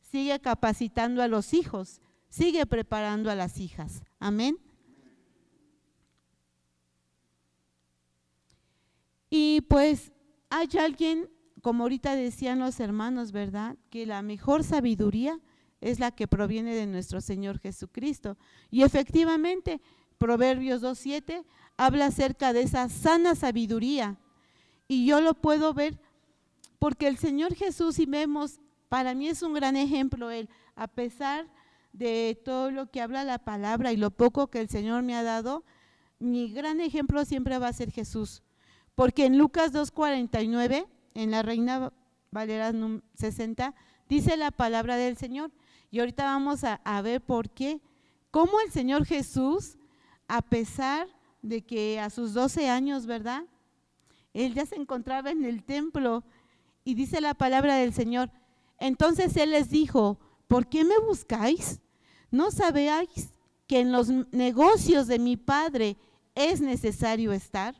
sigue capacitando a los hijos, sigue preparando a las hijas. Amén. Y pues hay alguien, como ahorita decían los hermanos, ¿verdad?, que la mejor sabiduría es la que proviene de nuestro Señor Jesucristo. Y efectivamente, Proverbios 2:7 habla acerca de esa sana sabiduría. Y yo lo puedo ver porque el Señor Jesús, si vemos, para mí es un gran ejemplo Él, a pesar de todo lo que habla la palabra y lo poco que el Señor me ha dado, mi gran ejemplo siempre va a ser Jesús. Porque en Lucas 2:49, en la Reina Valera 60, dice la palabra del Señor. Y ahorita vamos a ver por qué, cómo el Señor Jesús, a pesar de que a sus 12 años, ¿verdad?, Él ya se encontraba en el templo, y dice la palabra del Señor, entonces Él les dijo, ¿por qué me buscáis? ¿No sabéis que en los negocios de mi Padre es necesario estar?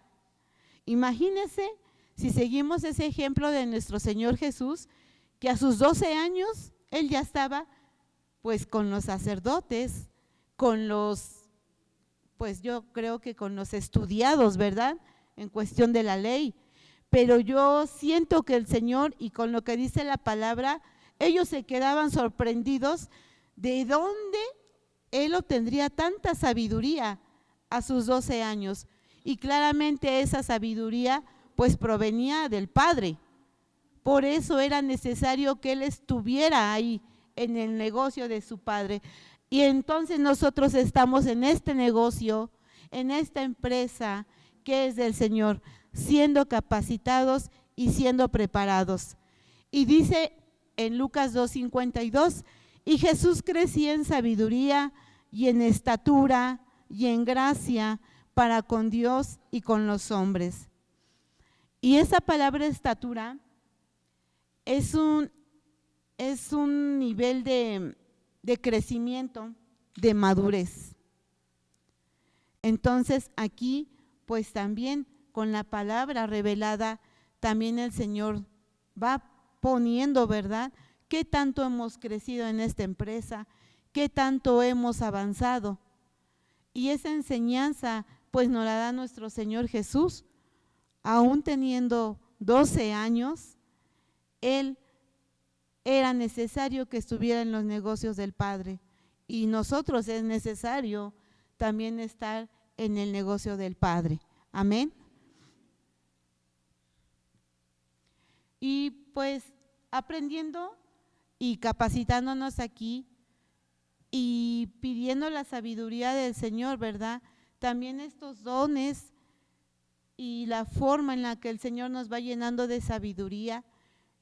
Imagínense si seguimos ese ejemplo de nuestro Señor Jesús, que a sus 12 años Él ya estaba pues con los sacerdotes, con los, pues yo creo que con los estudiados, ¿verdad?, en cuestión de la ley. Pero yo siento que el Señor, y con lo que dice la palabra, ellos se quedaban sorprendidos de dónde Él obtendría tanta sabiduría a sus 12 años. Y claramente esa sabiduría pues provenía del Padre. Por eso era necesario que Él estuviera ahí en el negocio de su Padre. Y entonces nosotros estamos en este negocio, en esta empresa que es del Señor, siendo capacitados y siendo preparados. Y dice en Lucas 2:52, y Jesús crecía en sabiduría y en estatura y en gracia para con Dios y con los hombres. Y esa palabra estatura es un nivel de crecimiento, de madurez. Entonces aquí pues también con la palabra revelada, también el Señor va poniendo, ¿verdad?, qué tanto hemos crecido en esta empresa, qué tanto hemos avanzado. Y esa enseñanza pues nos la da nuestro Señor Jesús, aún teniendo 12 años, Él era necesario que estuviera en los negocios del Padre, y nosotros es necesario también estar en el negocio del Padre. Amén. Y pues aprendiendo y capacitándonos aquí y pidiendo la sabiduría del Señor, ¿verdad? También estos dones y la forma en la que el Señor nos va llenando de sabiduría,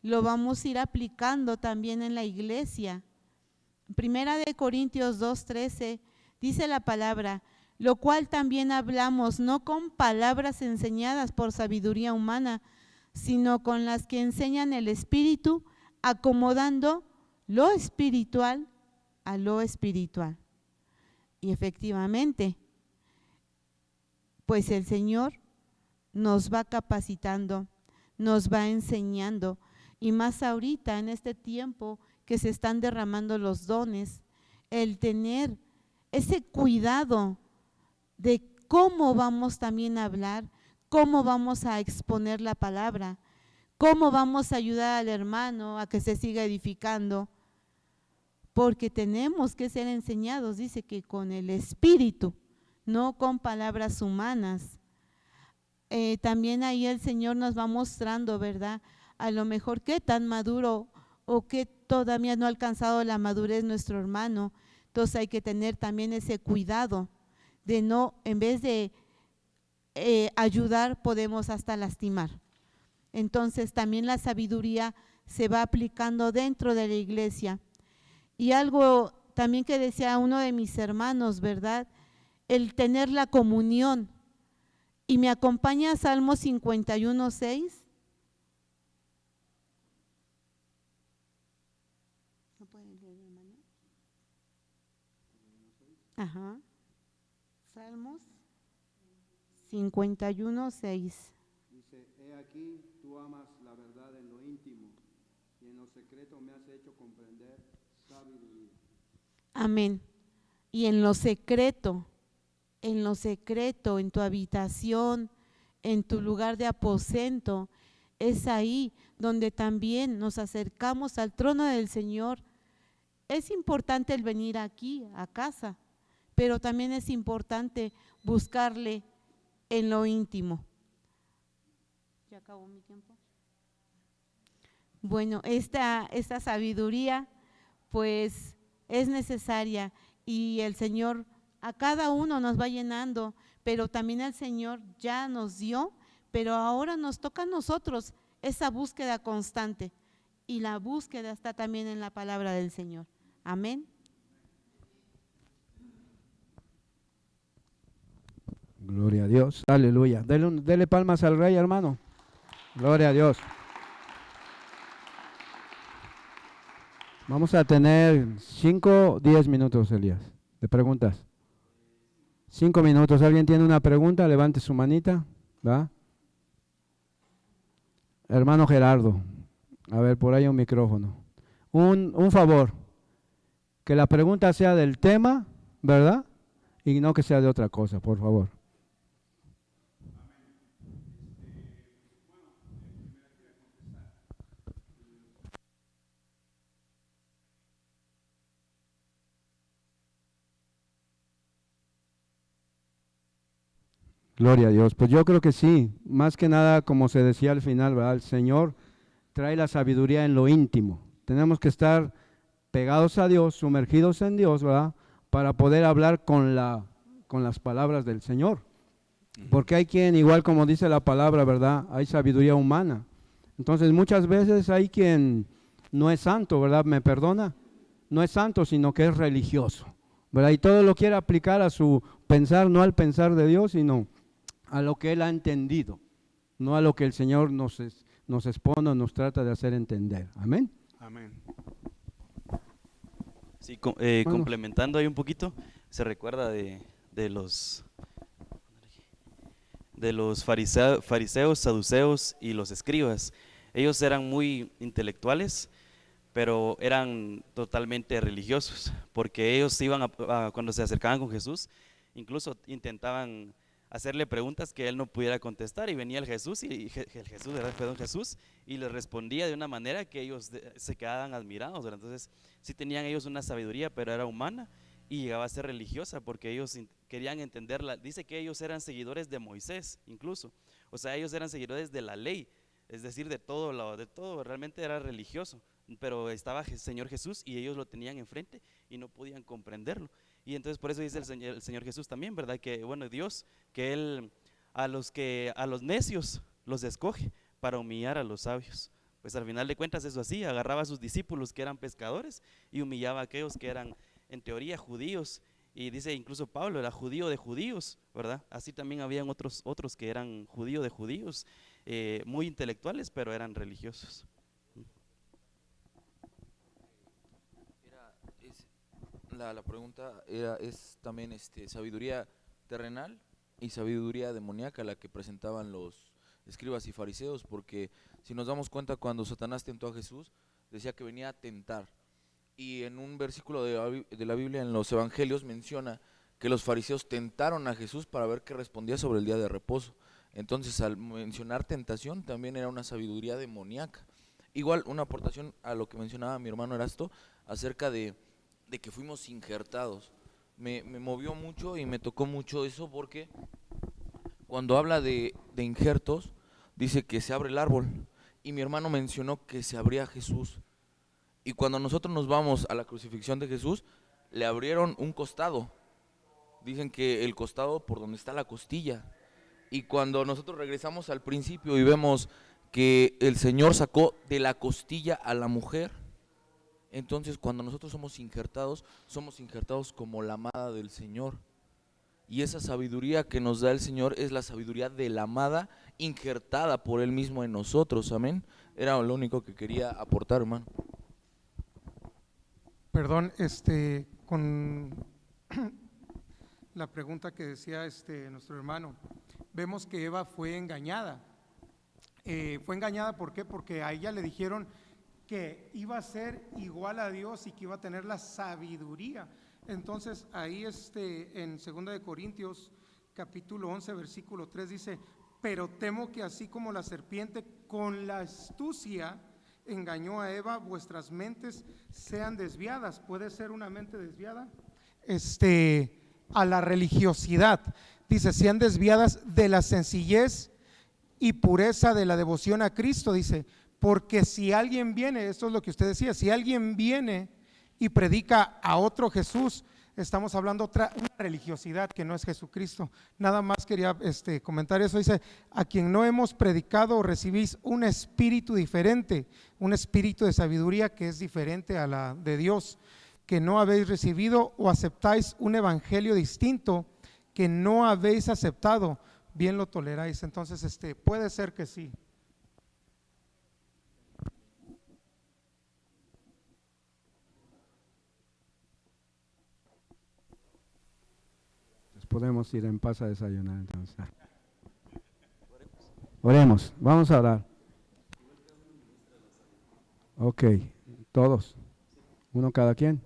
lo vamos a ir aplicando también en la iglesia. Primera de Corintios 2:13 dice la palabra, lo cual también hablamos, no con palabras enseñadas por sabiduría humana, sino con las que enseñan el Espíritu, acomodando lo espiritual a lo espiritual. Y efectivamente, pues el Señor nos va capacitando, nos va enseñando, y más ahorita en este tiempo que se están derramando los dones, el tener ese cuidado de cómo vamos también a hablar, cómo vamos a exponer la palabra, cómo vamos a ayudar al hermano a que se siga edificando, porque tenemos que ser enseñados, dice que con el Espíritu, no con palabras humanas. También ahí el Señor nos va mostrando, ¿verdad?, a lo mejor qué tan maduro o qué todavía no ha alcanzado la madurez nuestro hermano. Entonces hay que tener también ese cuidado de no, en vez de ayudar, podemos hasta lastimar. Entonces también la sabiduría se va aplicando dentro de la iglesia. Y algo también que decía uno de mis hermanos, ¿verdad?, el tener la comunión. Y me acompaña Salmo 51:6. ¿No pueden leer, hermano? Ajá. Salmos 51:6. Dice, he aquí, tú amas la verdad en lo íntimo, y en lo secreto me has hecho comprender sabiduría. Amén. Y en lo secreto, en tu habitación, en tu lugar de aposento, es ahí donde también nos acercamos al trono del Señor. Es importante el venir aquí, a casa, pero también es importante buscarle en lo íntimo. ¿Ya acabó mi tiempo? Bueno, esta sabiduría pues es necesaria, y el Señor a cada uno nos va llenando, pero también el Señor ya nos dio, pero ahora nos toca a nosotros esa búsqueda constante, y la búsqueda está también en la palabra del Señor. Amén. Gloria a Dios, aleluya. Dele palmas al Rey, hermano. Gloria a Dios. Vamos a tener 5, 10 minutos, Elías, de preguntas. 5 minutos. ¿Alguien tiene una pregunta? Levante su manita. ¿Va? Hermano Gerardo. A ver, por ahí un micrófono. Un favor. Que la pregunta sea del tema, ¿verdad? Y no que sea de otra cosa, por favor. Gloria a Dios. Pues yo creo que sí, más que nada, como se decía al final, ¿verdad? El Señor trae la sabiduría en lo íntimo. Tenemos que estar pegados a Dios, sumergidos en Dios, ¿verdad?, para poder hablar con las palabras del Señor. Porque hay quien, igual como dice la palabra, ¿verdad? Hay sabiduría humana. Entonces muchas veces hay quien no es santo, ¿verdad? ¿Me perdona? No es santo, sino que es religioso, ¿verdad? Y todo lo quiere aplicar a su pensar, no al pensar de Dios, sino a lo que él ha entendido, no a lo que el Señor nos expone, nos trata de hacer entender. Amén. Amén. Sí, complementando ahí un poquito, se recuerda de los fariseos, saduceos y los escribas. Ellos eran muy intelectuales, pero eran totalmente religiosos, porque ellos iban cuando se acercaban con Jesús, incluso intentaban hacerle preguntas que él no pudiera contestar, y venía el Jesús y les respondía de una manera que ellos se quedaban admirados, ¿verdad? Entonces sí tenían ellos una sabiduría, pero era humana y llegaba a ser religiosa, porque ellos querían entenderla. Dice que ellos eran seguidores de Moisés, incluso, o sea, ellos eran seguidores de la ley, es decir, de todo, realmente era religioso, pero estaba el Señor Jesús y ellos lo tenían enfrente y no podían comprenderlo. Y entonces por eso dice el Señor Jesús también, ¿verdad? Que bueno, Dios, que Él a los necios los escoge para humillar a los sabios. Pues al final de cuentas eso así, agarraba a sus discípulos que eran pescadores y humillaba a aquellos que eran en teoría judíos. Y dice incluso Pablo, era judío de judíos, ¿verdad? Así también habían otros que eran judíos de judíos, muy intelectuales, pero eran religiosos. La pregunta es también sabiduría terrenal y sabiduría demoníaca la que presentaban los escribas y fariseos, porque si nos damos cuenta, cuando Satanás tentó a Jesús, decía que venía a tentar, y en un versículo de la Biblia, en los evangelios, menciona que los fariseos tentaron a Jesús para ver qué respondía sobre el día de reposo. Entonces, al mencionar tentación, también era una sabiduría demoníaca. Igual, una aportación a lo que mencionaba mi hermano Erasto acerca de que fuimos injertados. Me movió mucho y me tocó mucho eso, porque cuando habla de injertos, dice que se abre el árbol, y mi hermano mencionó que se abría Jesús. Y cuando nosotros nos vamos a la crucifixión de Jesús, le abrieron un costado. Dicen que el costado por donde está la costilla. Y cuando nosotros regresamos al principio y vemos que el Señor sacó de la costilla a la mujer, entonces cuando nosotros somos injertados como la amada del Señor. Y esa sabiduría que nos da el Señor es la sabiduría de la amada injertada por Él mismo en nosotros. Amén. Era lo único que quería aportar, hermano. Perdón, con la pregunta que decía nuestro hermano, vemos que Eva fue engañada. Fue engañada, ¿por qué? Porque a ella le dijeron que iba a ser igual a Dios y que iba a tener la sabiduría. Entonces ahí en 2 de Corintios capítulo 11 versículo 3 dice: pero temo que así como la serpiente con la astucia engañó a Eva, vuestras mentes sean desviadas. ¿Puede ser una mente desviada? A la religiosidad. Dice, sean desviadas de la sencillez y pureza de la devoción a Cristo. Dice, porque si alguien viene, esto es lo que usted decía, si alguien viene y predica a otro Jesús, estamos hablando una religiosidad que no es Jesucristo. Nada más quería comentar eso. Dice, a quien no hemos predicado recibís un espíritu diferente, un espíritu de sabiduría que es diferente a la de Dios, que no habéis recibido, o aceptáis un evangelio distinto que no habéis aceptado, bien lo toleráis. Entonces puede ser que sí. Podemos ir en paz a desayunar entonces. Oremos, vamos a orar. Ok, todos, uno cada quien.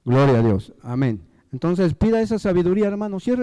Gloria a Dios, amén. Entonces pida esa sabiduría, hermano, cierre